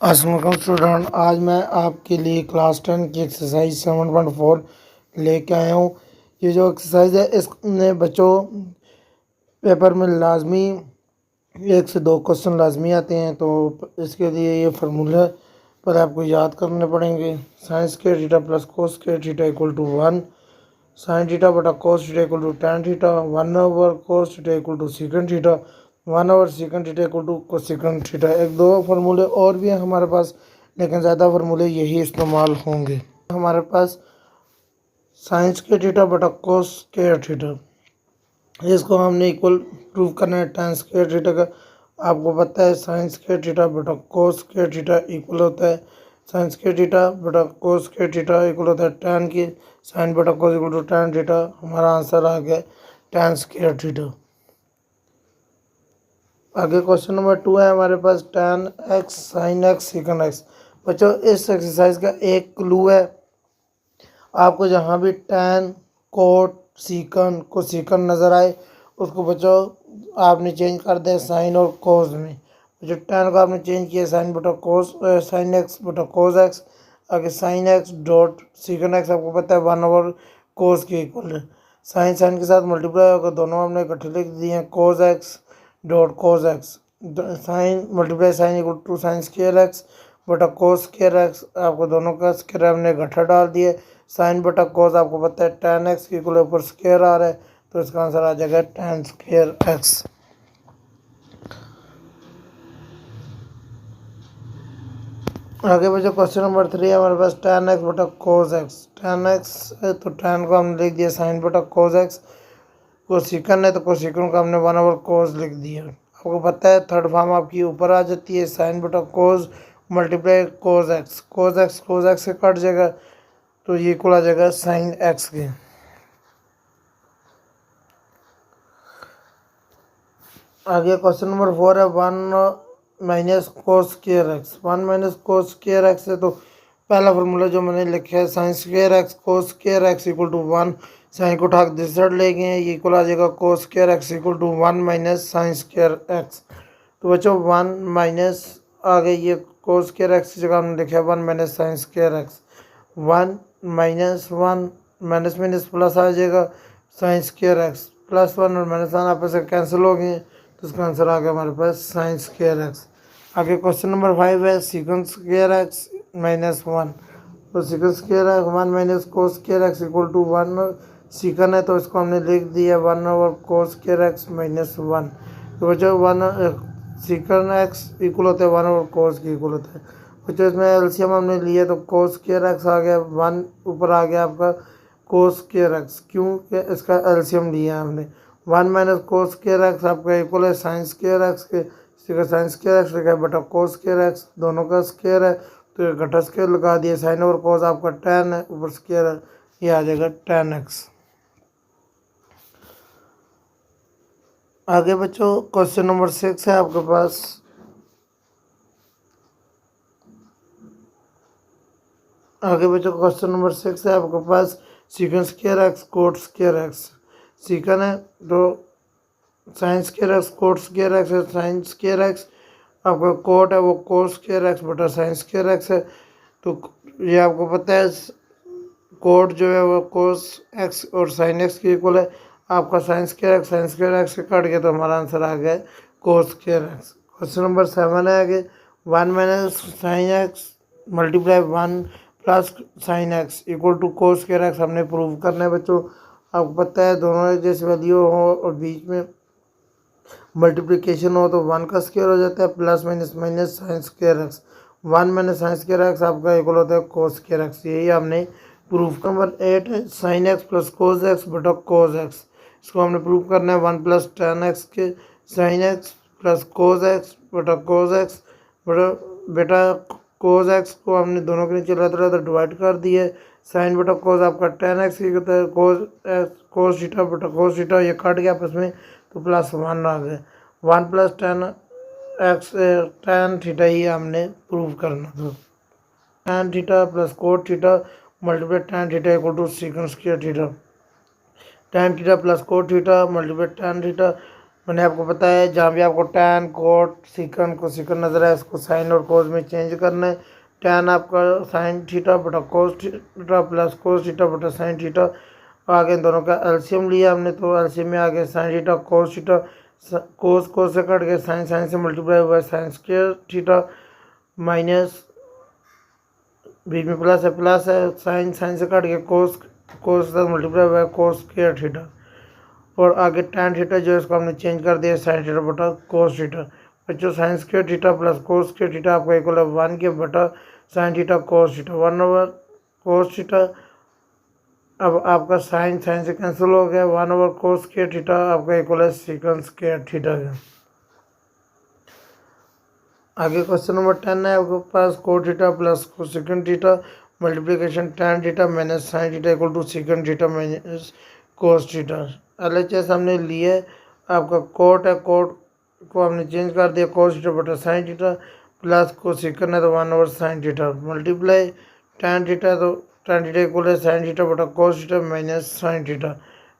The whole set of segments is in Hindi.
अस्सलाम वालेकुम स्टूडेंट। आज मैं आपके लिए क्लास 10 की एक्सरसाइज 7.4 लेके आया हूँ। ये जो एक्सरसाइज है इसमें बच्चों पेपर में लाजमी 1 से 2 क्वेश्चन लाजमी आते हैं, तो इसके लिए ये फार्मूला पर आपको याद करने पड़ेंगे। साइंस के थीटा प्लस कोस के theta equal to 1, sine theta बटा cos theta equal to tan theta, 1/cos cos theta equal to secant theta, 1/secant theta equal to cosecant theta. एक दो फार्मूले और भी हैं हमारे पास, लेकिन ज़्यादा फार्मूले यही इस्तेमाल होंगे हमारे पास। साइंस के थीटा बटा कोस के थीटा, इसको हमने इक्वल प्रूव करना है tan स्क्वायर थीटा का। आपको पता है साइंस के थीटा बटा कोस के थीटा इक्वल होता है साइंस के थीटा बटा कोस के थीटा इक्वल होता है tan की साइन बटा कोस इक्वल टू tan थीटा। हमारा आंसर आ गया tan स्क्वायर थीटा। आगे क्वेश्चन नंबर 2 है हमारे पास tan x sin x secant x। बच्चों इस एक्सरसाइज का एक क्लू है, आपको जहाँ भी tan कोट सीकन को सीकन नज़र आए उसको बच्चों आपने चेंज कर दिया साइन और कोस में। जो tan को आपने चेंज किया साइन बटा कोस साइन एक्स बटा कोस एक्स। आगे साइन एक्स डॉट सीकन एक्स आपको पता है 1/cos के इक्वल है। साइन साइन के साथ मल्टीप्लाई होगा, दोनों हमने इकट्ठे लिख दिए हैं cos x dot cos x. Sine multiply sine equal to sine square x बटा कोस स्क्वायर एक्स। आपको दोनों का स्क्वायर हमने इकट्ठा डाल दिए। साइन बटा कोस आपको पता है tan एक्स के इक्वल ऊपर स्क्वायर आ रहा है, तो इसका आंसर आ जाएगा tan स्क्वायर एक्स। आगे बच्चों क्वेश्चन नंबर 3 है हमारे पास tan एक्स बटा कोस एक्स। tan एक्स है तो tan को हमने लिख दिया साइन बटा कोस एक्स, कोसिकन है तो कोसिकन को हमने 1/cos लिख दिया। आपको पता है थर्ड फॉर्म आपकी ऊपर आ जाती है साइन बटा कोस मल्टीप्लाई कोस एक्स से कट जाएगा, तो ये इक्वल आ जाएगा साइन एक्स के। आगे क्वेश्चन नंबर 4 है 1 - cos square x. 1 - cos square x है तो पहला फार्मूला जो मैंने लिखा है sine square x cos square x equal to 1। Sine को उठा के दूसरी साइड ले गए हैं, ये इक्वल आ जाएगा cos square x equal to 1 - sine square x. तो बच्चों 1 माइनस आ गए, ये कोस स्क्वायर एक्स की जगह हमने लिखा है 1 - sine square x. 1 - 1 minus minus plus आ जाएगा साइन स्क्वायर एक्स, +1 और -1 आपस से कैंसिल हो गए, तो इसका आंसर आ गया हमारे पास साइन स्क्वायर एक्स। आगे क्वेश्चन नंबर 5 है सीकन स्क्वायर एक्स -1। तो सीकन स्क्वायर है 1 - cos square x equal to 1। सीकन है तो इसको हमने लिख दिया 1/cos स्क्वायर एक्स -1। तो बच्चों 1 सीकन एक्स इक्वल होता है 1/cos के इक्वल होता है। बच्चों इसमें एलसीएम हमने लिया तो कोस स्क्वायर एक्स आ गया 1, ऊपर आ गया आपका कोस स्क्वायर एक्स, क्योंकि इसका एलसीएम लिया हमने। 1 - कोस स्क्वायर एक्स आपका इक्वल है साइन स्क्वायर एक्स के, साइन स्क्वायर एक्स लिखा है बटा कोस स्क्वायर एक्स, दोनों का स्क्वायर है तो इकट्ठा स्क्वायर लगा दिया। साइन और कोस आपका tan है, ऊपर स्क्वायर है, ये आ जाएगा tan एक्स। आगे बच्चों क्वेश्चन नंबर 6 है आपके पास। आगे बच्चों क्वेश्चन नंबर 6 है आपके पास sec square x cot square x. Sec है तो sine square x cot square x है, साइन स्क्वायर एक्स आपका कोट है वो कोस स्क्वायर एक्स बटा साइन स्क्वायर एक्स है। तो ये आपको पता है कोट जो है वो कोस एक्स और साइन एक्स के इक्वल है। आपका साइन स्क्वायर एक्स से कट गया तो हमारा आंसर आ गया cos square x. Question number 7 है आगे 1 - sine x multiply 1 + sine x equal to cos square x हमने प्रूव करना है बच्चों। आपको पता है दोनों जैसे वैल्यू हो और बीच में मल्टीप्लिकेशन हो तो 1 का स्क्वायर हो जाता है, plus minus sine square x. 1 - sine square x आपका इक्वल होता है कोस स्क्वायर एक्स, यही हमने प्रूफ। नंबर 8 है sine x plus cos x बटा कोस एक्स। इसको हमने प्रूव करना है 1 + tan एक्स के sine x plus cos x बटा कोस एक्स बटा बेटा कोस एक्स को हमने दोनों के नीचे रहता डिवाइड कर दिया। साइन बटा कोस आपका tan एक्स ही होता है, कोस थीटा बटा कोस थीटा, ये कट गया आपस में तो +1 आ गया। 1 + tan एक्स tan थीटा ही हमने प्रूव करना था। tan theta plus cot theta multiply tan theta equal to sec square theta. tan theta plus cot theta multiply tan theta मैंने आपको बताया जहाँ भी आपको टैन कोट सीकन को सीकन नज़र है इसको साइन और कोस में चेंज करना है। टैन आपका साइन थीटा बटा cos theta plus cos theta बटा साइन थीटा। आगे इन दोनों का एलसीएम लिया हमने तो एलसीएम में आगे sine theta cos theta cos cos से कट गए साइन साइन से मल्टीप्लाई हुआ साइन स्क्वायर थीटा माइनस बीच में प्लस है साइन साइन से कट गया कोस कोस से मल्टीप्लाई हुआ कोस स्क्वायर थीटा और आगे टैन थीटा जो है इसको हमने चेंज कर दिया साइन थीटा बटा कोस थीटा। बच्चों sine square theta plus cos square theta आपका इक्वल है 1 के बटा sine theta cos theta 1 over cos theta. अब आपका साइन साइन से कैंसिल हो गया 1 ओवर कोस स्क्वायर थीटा आपका इक्वल है सीकन स्क्वायर थीटा का। आगे क्वेश्चन नंबर 10 है आपके पास cot theta plus cosecant theta multiplication tan theta minus sine theta equal to secant theta minus cos theta. LHS हमने लिए आपका कोट है कोट को हमने चेंज कर दिया कोस थीटा बटा साइन थीटा प्लस कोसेकंड है तो 1 over sine theta multiply tan theta है तो टैन थीटा इक्वल है साइन थीटा बटा cos theta minus sine theta.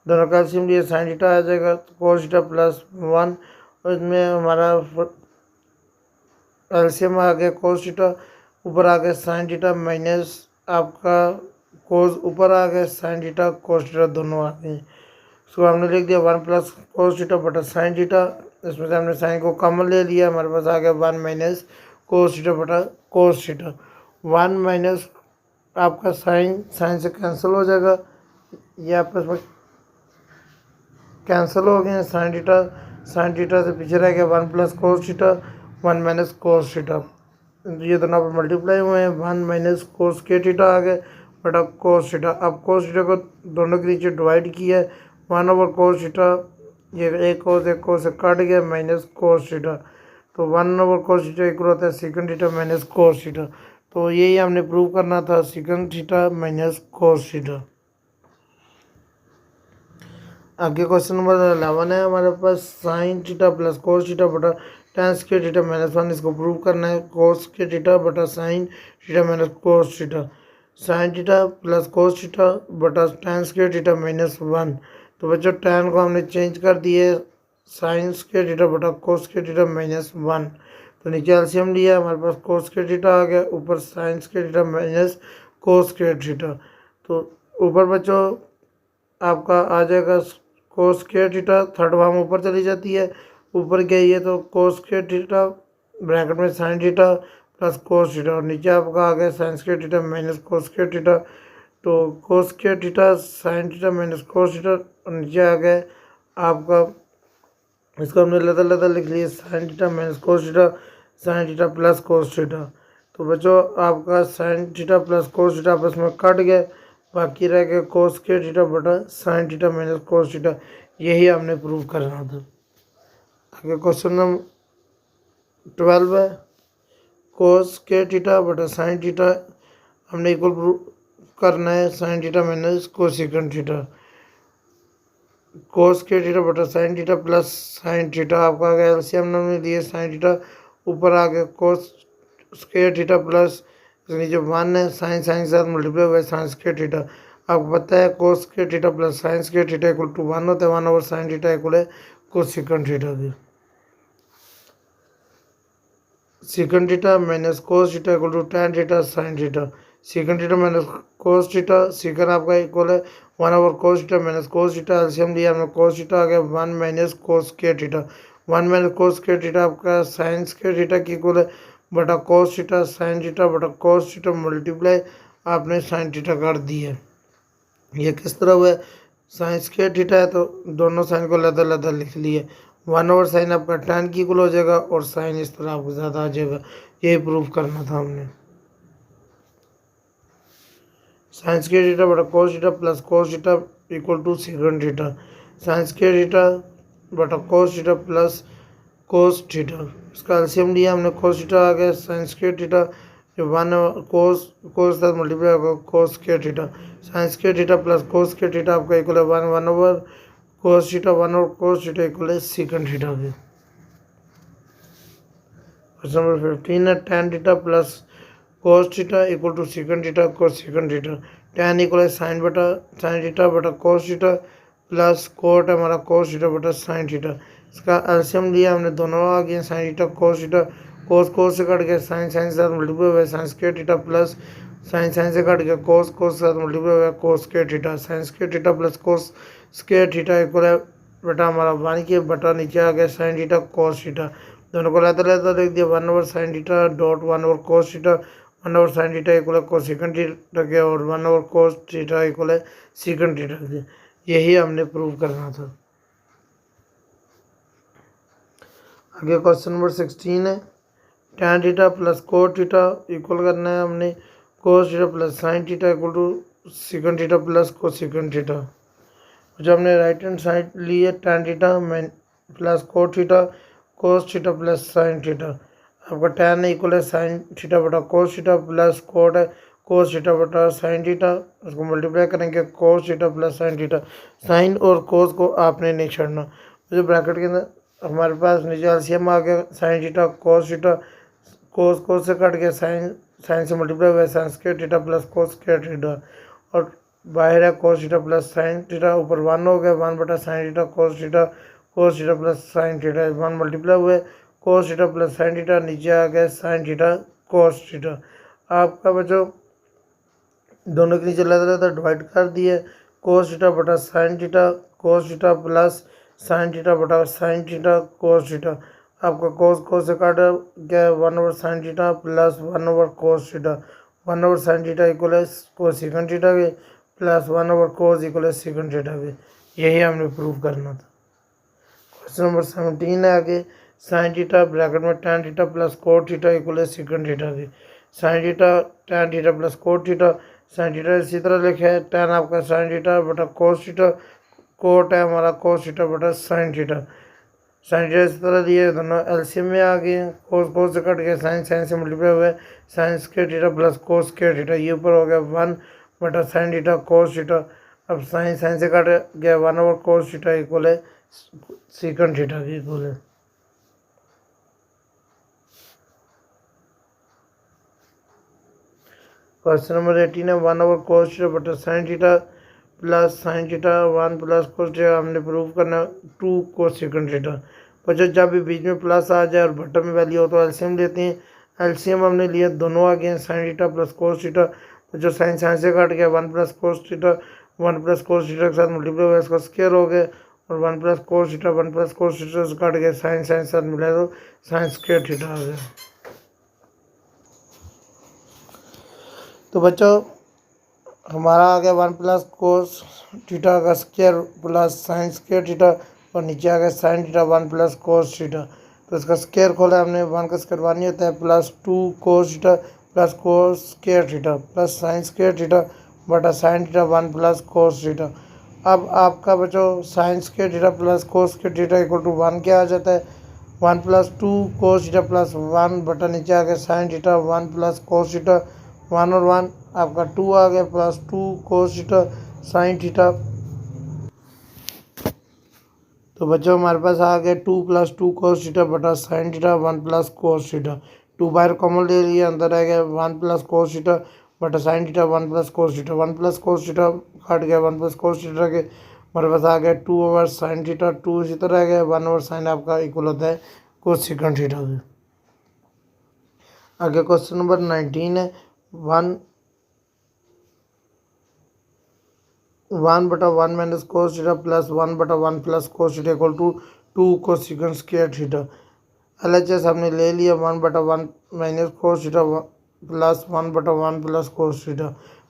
दोनों का एलसीएम लिए साइन थीटा आ जाएगा कोस थीटा प्लस 1 और इसमें हमारा एलसीएम आ गया कोस थीटा ऊपर आ गया साइन थीटा माइनस आपका कोस ऊपर आ गया साइन थीटा कोस थीटा दोनों आ गए। इसको हमने लिख दिया 1 प्लस कोस थीटा बटा साइन थीटा। इसमें से हमने साइन को कॉमन ले लिया हमारे पास आ गया 1 माइनस कोस थीटा बटा कोस थीटा 1 माइनस आपका साइन साइन से कैंसिल हो जाएगा ये आपस में कैंसिल हो गए साइन थीटा से पीछे रह गया 1 plus cos theta 1 minus cos theta ये दोनों पर मल्टीप्लाई हुए हैं 1 माइनस कोस के थीटा आ गए बटा कोस थीटा। अब कोस थीटा को दोनों के नीचे डिवाइड किया है 1 ओवर कोस थीटा ये एक कोस से कट गया माइनस कोस थीटा तो 1 ओवर कोस थीटा इक्वल होता है secant theta minus cos theta. तो यही हमने प्रूव करना था secant theta minus cos theta. आगे क्वेश्चन नंबर 11 है हमारे पास sine theta plus cos theta बटा टैन स्क्वायर थीटा माइनस 1 इसको प्रूव करना है कोस स्क्वायर थीटा बटा sine theta minus cos theta sine theta plus cos theta बटा टैन स्क्वायर थीटा माइनस 1। तो बच्चों टैन को हमने चेंज कर दिए साइन स्क्वायर थीटा बटा कोस स्क्वायर थीटा माइनस 1 तो नीचे एलसीएम लिया हमारे पास कोस स्क्वायर थीटा आ गया ऊपर sine square theta minus cos square theta. तो ऊपर बच्चों आपका आ जाएगा cos square theta third form ऊपर चली जाती है ऊपर गई है तो कोस स्क्वायर थीटा ब्रैकेट में sine theta plus cos theta और नीचे आपका आ गया sine square theta minus cos square theta. तो cos square theta sine theta minus cos theta और नीचे आ गए आपका इसको हमने लदा लिख लिया sign theta minus cos theta sine theta plus cos theta. तो बच्चों आपका sign theta plus cos theta आपस में कट गए बाकी रह गया कोस स्क्वायर थीटा बटा sine theta minus cos theta यही हमने प्रूव करना था। आगे क्वेश्चन नंबर 12 है कोस स्क्वायर थीटा बटा साइन थीटा हमने इक्वल प्रूव करना है sine theta minus cosecant theta cos square theta बटा sine theta plus sine theta आपका आ गया एलसीएम हमने लिए साइन थीटा ऊपर आ गया कोस स्क्वायर थीटा प्लस नीचे 1 है साइन साइन के साथ मल्टीप्लाई हुआ है साइन स्क्वायर थीटा। आपको पता है cos square theta plus sine square theta equal to 1 होता है 1 ओवर साइन थीटा इक्वल है कोसेकंड थीटा की। Second theta minus cos theta equal to tan theta sine theta second theta minus cos theta second आपका इक्वल है 1 over cos theta minus cos theta LCM लिया हमने कोस थीटा आ गया 1 minus cos square theta 1 minus cos square theta आपका साइन स्क्वायर थीटा की इक्वल है बटा कोस थीटा साइन थीटा बटा कोस थीटा मल्टीप्लाई आपने साइन थीटा कर दी है। ये किस तरह हुआ है साइन स्क्वायर थीटा है तो दोनों साइन को लदा लिख लिए 1 ओवर साइन आपका टैन की इक्वल हो जाएगा और साइन इस तरह आपको ज़्यादा आ जाएगा यही प्रूव करना था हमने। साइन स्क्वायर थीटा बटा cos theta plus cos theta equal to second theta sine square theta बटा cos theta plus cos theta इसका एलसीएम लिया हमने कोस थीटा आ गया साइन स्क्वायर थीटा जो 1 कोस कोस साथ मल्टीप्लाई होगा cos square theta sine square theta plus cos square theta आपका इक्वल है 1 over cos theta 1 over cos theta equal है सेकंड थीटा के। क्वेश्चन नंबर 15 है tan theta plus cos theta equal to second theta cos second theta tan equal है साइन थीटा बटा कोस थीटा प्लस कोट हमारा कोस थीटा बटा साइन थीटा इसका एलसीएम लिया हमने, दोनों आ गए sign theta cos theta, cos cos से कट गया साइन साइन से साथ मल्टीप्लाई हुआ sine square theta plus sine sine से कट गया कोस कोस से साथ मल्टीप्लाई हुआ cos square theta, sine square theta plus cos square theta equal है बटा हमारा वन के बटा नीचे आ गया साइन थीटा कोस थीटा, दोनों को लाता लाता देख दिया 1 over sine theta dot 1 over cos theta, 1 over sine theta equal है कोस सेकंड थीटा के और 1 ओवर कोस थीटा इक्वल है सेकंड थीटा के। यही हमने प्रूव करना था। आगे क्वेश्चन नंबर 16 है, tan theta plus cot theta equal करना है हमने cos theta plus sine theta equal to second theta plus cosecant theta. जब हमने राइट हैंड साइड ली है tan theta plus cot theta cos theta plus sine theta, आपका tan इक्वल है साइन थीटा बटा कोस थीटा प्लस कोट है कोस थीटा बटा साइन थीटा, उसको मल्टीप्लाई करेंगे cos theta plus sine theta, sine और कोस को आपने नहीं छोड़ना। जो ब्रैकेट के अंदर हमारे पास नीचे एलसीएम आ गया sine theta cos theta, cos cos से कट गया साइन साइन से मल्टीप्लाई हुआ sine square theta plus cos square theta, और बाहर है cos theta plus sine theta, ऊपर 1 हो गया 1 बटा sine theta cos theta plus sine theta 1 multiply हुए cos theta plus sine theta, नीचे आ गया साइन थीटा कोस थीटा। आपका बच्चों दोनों के नीचे लाता डिवाइड कर दिए कोस थीटा बटा sine theta cos theta plus sine theta बटा साइन थीटा कोस थीटा, आपका कोस कोस से काटा गया 1 over sine theta plus 1 over cos theta, 1 over sine theta equal है कोस सेकंड थीटा के प्लस 1 ओवर कोस इक्वल है सेकंड थीटा के। यही हमने प्रूव करना था। क्वेश्चन नंबर 17 है आगे, साइन थीटा ब्रैकेट में tan theta plus cot theta equal है सेकंड थीटा के, sine theta tan theta plus cot theta, sine theta इसी तरह लिखा है tan आपका साइन थीटा बटा कोस थीटा, कोट है हमारा कोस थीटा बटा साइन थीटा, साइन थीटा इस तरह दिए दोनों एलसीएम में आ गए कोस कोस से कट गया साइन साइन से मल्टीप्लाई हुआ sine square theta plus cos square theta, ये ऊपर हो गया 1 बटा साइन थीटा कोस थीटा, अब साइन साइन से कट गया 1 ओवर कोस थीटा इक्वल है सेकंड थीटा के इक्वल है। क्वेश्चन नंबर 18 है 1 ओवर कोस थीटा बटा sine theta plus sine theta 1 plus cos theta, हमने प्रूव करना 2 कोस सेकंड थीटा। बच्चों जब भी बीच में प्लस आ जाए और बटन में वैल्यू हो तो एलसीएम लेते हैं, एलसीएम हमने लिया दोनों आ गए sign theta plus cos theta, तो जो साइन साइन से कट गया 1 plus cos theta 1 plus cos theta के साथ मल्टीप्लाई हुआ इसका स्क्वायर हो गया और 1 plus cos theta 1 plus cos theta से कट गया साइन साइन साथ मिला तो साइन स्क्वायर थीटा आ गया। तो बच्चों हमारा आ गया 1 प्लस कोस थीटा का square plus sine square theta और नीचे आ गया sine theta 1 plus cos theta, तो इसका स्क्वायर खोला हमने 1 का स्क्वायर 1 नहीं होता है plus 2 cos theta plus cos square theta plus sine square theta बटा sine theta 1 plus cos theta. अब आपका बच्चों sine square theta plus cos square theta equal to 1 क्या आ जाता है 1 प्लस 2 कोस थीटा प्लस 1 बटा नीचे आ गया sine theta 1 plus cos theta 1 और 1 आपका 2 आ गया plus 2 cos theta sine theta, तो बच्चों हमारे पास आ गया 2 प्लस 2 कोस थीटा बटा sine theta 1 plus cos theta, 2 बाहर कॉमन ले लिया अंदर आ गया 1 प्लस कोस थीटा बटा sine theta 1 plus cos theta, 1 plus cos theta काट गया 1 प्लस कोस थीटा के हमारे पास आ गया 2 ओवर साइन थीटा 2 इसी तरह आ गया 1 ओवर साइन आपका इक्वल होता है कोस सेकंड थीटा के। आगे क्वेश्चन नंबर 19 है 1 बटा 1 माइनस कोस थीटा प्लस 1 बटा 1 plus cos theta equal to 2 cos second square theta. LHS हमने ले लिया 1 बटा 1 माइनस कोस थीटा प्लस 1 बटा 1 प्लस कोस थीटा,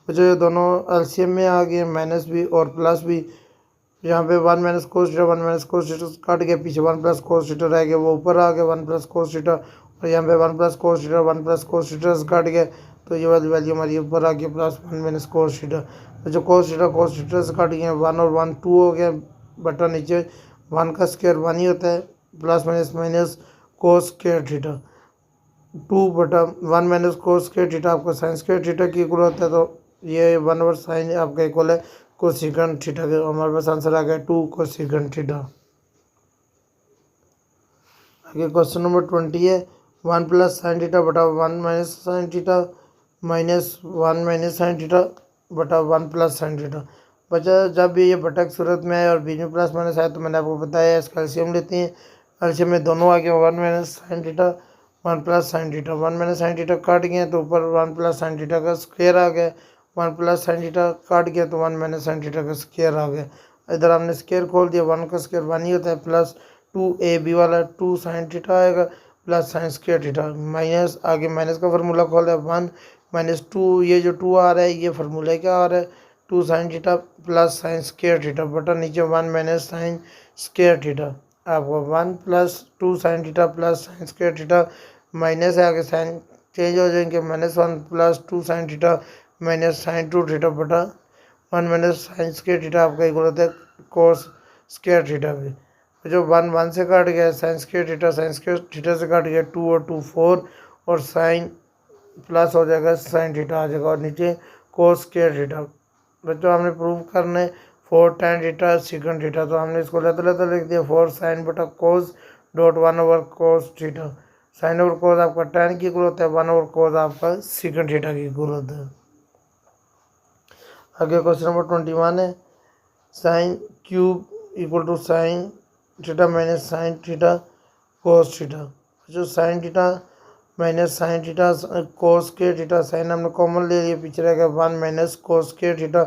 बच्चों ये दोनों एलसीएम में आ गए माइनस भी और प्लस भी, यहाँ पे 1 minus cos theta 1 minus cos theta काट गया पीछे 1 प्लस कोस थीटा रह गया वो ऊपर आ गया 1 प्लस कोस थीटा और यहाँ पे 1 plus cos theta 1 plus cos theta काट गया तो ये वाली वैल्यू हमारी ऊपर आ गई प्लस 1 माइनस कोस थीटा, तो जो कोस थीटा से काट गया 1 और 1 2 हो गया बटा नीचे 1 का स्क्वायर 1 ही होता है plus minus minus cos square theta 2 बटा 1 माइनस कोस स्क्वायर थीटा आपका साइन स्क्वायर थीटा की इक्वल होता है, तो ये 1 ओवर साइन आपका इक्वल है कोसेकंड थीटा के, हमारे पास आंसर आ गया 2 कोसेकंड थीटा। आगे क्वेश्चन नंबर 20 है 1 प्लस साइन थीटा बटा 1 minus sine theta minus 1 minus sine theta बटा 1 प्लस साइन थीटा। बच्चा जब भी ये बटा की सूरत में आए और बीच में प्लस माइनस आए तो मैंने आपको बताया इसका एलसीएम लेते हैं एलसीएम में दोनों आ गया 1 minus sine theta 1 plus sine theta 1 minus sine theta काट गया तो ऊपर 1 प्लस साइन थीटा का स्क्वायर आ गया 1 प्लस साइन थीटा काट गया तो 1 माइनस साइन थीटा का स्क्वायर आ गया। इधर हमने स्क्वायर खोल दिया 1 का स्क्वायर 1 ही होता है प्लस 2ab वाला 2 साइन थीटा आएगा plus sine square theta minus आगे माइनस का फार्मूला खोल दिया 1 माइनस 2 ये जो 2 आ रहा है ये फार्मूला क्या आ रहा है 2 sine theta plus sine square theta बटा नीचे 1 माइनस साइन स्क्वायर थीटा आपको 1 plus 2 sine theta plus sine square theta minus है आगे साइन चेंज हो जाएंगे -1 plus 2 sine theta minus sine 2 theta बटा 1 माइनस साइन स्क्वायर थीटा आपका इक्वल होता है कोस स्क्वायर थीटा भी जो 1 से काट गया साइन स्क्वायर थीटा से काट गया 2 और 2 4 और साइन प्लस हो जाएगा साइन थीटा आ जाएगा और नीचे कोस स्क्वायर थीटा। बच्चों हमने प्रूव करने 4 tan थीटा सेकंड थीटा तो हमने इसको लेते लेते लिख दिया 4 साइन बटा cos dot 1 over cos theta sine over cos आपका tan की इक्वल होता है 1 ओवर कोस आपका सेकंड थीटा की इक्वल होता है। आगे क्वेश्चन नंबर 21 है sine cube equal to sine theta minus sine theta cos theta जो sine theta minus sine theta cos के थीटा साइन हमने कॉमन ले लिया पीछे रह गया 1 माइनस कोस के थीटा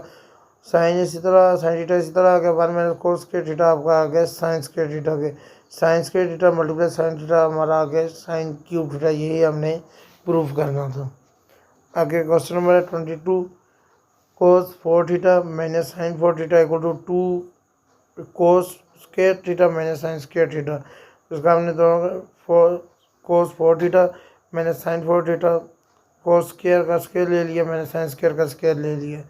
साइन इसी तरह साइन थीटा इसी तरह आ गया 1 माइनस कोस के थीटा आपका आ गया साइंस के थीटा के साइंस के थीटा मल्टीप्लाई साइन थीटा हमारा आ गया साइन क्यूब थीटा यही हमने प्रूफ करना था। आगे question number 22 cos 4 theta minus sine 4 theta equal to 2 cos square theta minus sine square theta उसका हमने दोनों कोस 4 थीटा मैंने साइन 4 थीटा कोस स्क्वायर का स्क्वायर ले लिया मैंने साइन स्क्वायर का स्क्वायर ले लिया।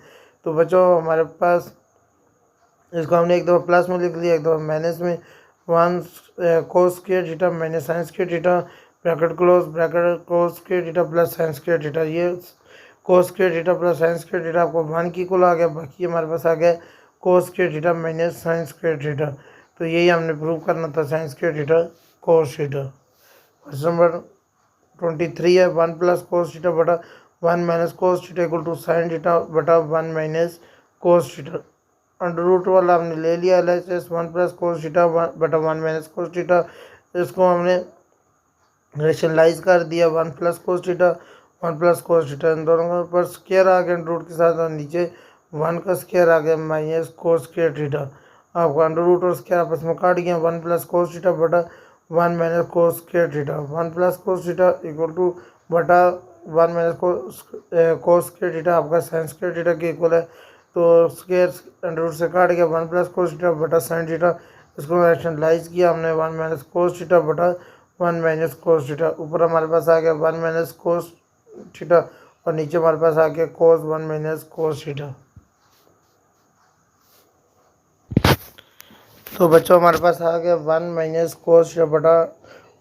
तो बच्चों हमारे पास इसको हमने एक दफ़ा प्लस में लिख लिया एक दफ़ा माइनस में 1 cos square theta minus sine square theta bracket cos square theta plus sine square theta ये cos square theta plus sine square theta आपको 1 की इक्वल आ गया बाकी हमारे पास आ गया cos square theta minus sine square theta तो यही हमने प्रूव करना था sine square theta cos theta. Question number 23 है 1 प्लस कोस थीटा बटा 1 minus cos theta equal to sine theta बटा 1 minus cos theta under root वाला हमने ले लिया LHS 1 प्लस कोस थीटा बटा 1 माइनस कोस थीटा इसको हमने रेशनलाइज कर दिया 1 plus cos theta 1 plus cos theta इन दोनों के ऊपर स्क्वायर आ गया अंडर रूट के साथ और नीचे 1 का स्क्वायर आ गया माइनस कोस स्क्वायर थीटा आपको अंडर रूट और स्क्वायर आपस में काट गया 1 प्लस कोस थीटा बटा 1 minus cos square theta 1 plus cos theta equal to बटा 1 माइनस कोस स्क्वायर थीटा आपका साइन स्क्वायर थीटा के इक्वल है तो स्क्वायर अंडर रूट से काट गया 1 प्लस कोस थीटा बटा साइन थीटा इसको रेशनलाइज किया हमने 1 माइनस कोस थीटा बटा 1 माइनस कोस थीटा ऊपर हमारे पास आ गया 1 माइनस कोस थीटा और नीचे हमारे पास आ गया कोस 1 माइनस कोस थीटा। तो बच्चों हमारे पास आ गया 1 माइनस कोस थीटा बटा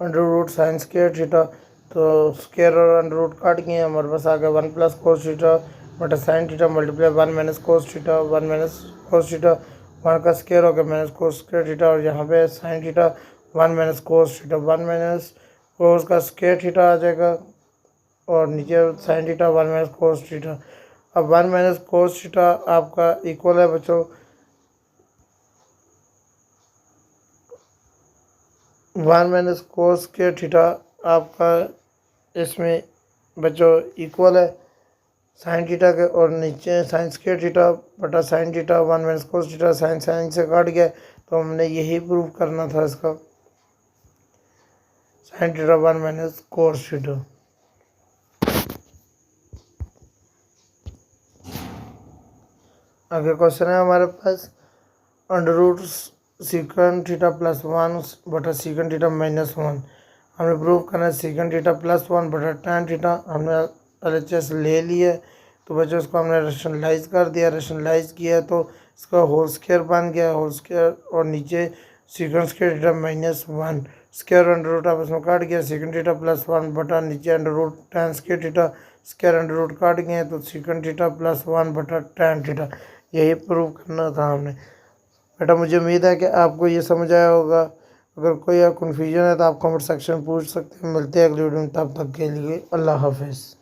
under root sine square theta तो स्क्वायर और अंडर रूट काट गए हमारे पास आ गया 1 प्लस कोस थीटा बटा sine theta multiply 1 minus cos theta 1 minus cos theta 1 का स्क्वायर हो गया माइनस कोस स्क्वायर थीटा और यहाँ पे sign theta 1 minus cos theta 1 minus कोस का स्क्वायर थीटा आ जाएगा और नीचे sign theta 1 minus cos theta. अब 1 माइनस कोस थीटा आपका इक्वल है बच्चों 1 माइनस कोस स्क्वायर थीटा आपका इसमें बच्चों इक्वल है साइन थीटा के और नीचे साइन स्क्वायर थीटा बटा sine theta 1 minus cos theta sine sine से काट गया तो हमने यही प्रूव करना था इसका sine theta 1 minus cos theta. आगे क्वेश्चन है हमारे पास under root secant theta plus 1 बटा सीकंड थीटा माइनस 1 हमने प्रूव करना है सीकंड थीटा प्लस 1 बटा tan थीटा हमने LHS ले लिया तो बच्चों इसको हमने रेशनलाइज कर दिया रेशनलाइज किया तो इसका होल स्क्वायर बन गया होल स्क्वायर और नीचे second square theta minus 1 square under root आपस में काट गया सीकंड थीटा प्लस 1 बटा नीचे under root tan square theta square under root काट गए तो सीकंड थीटा प्लस 1 बटा tan थीटा यही प्रूव करना था हमने। बेटा मुझे उम्मीद है कि आपको ये समझ आया होगा अगर कोई कन्फ्यूजन है तो आप कमेंट सेक्शन में पूछ सकते हैं। मिलते हैं अगली वीडियो में तब तक के लिए अल्लाह हाफिज़।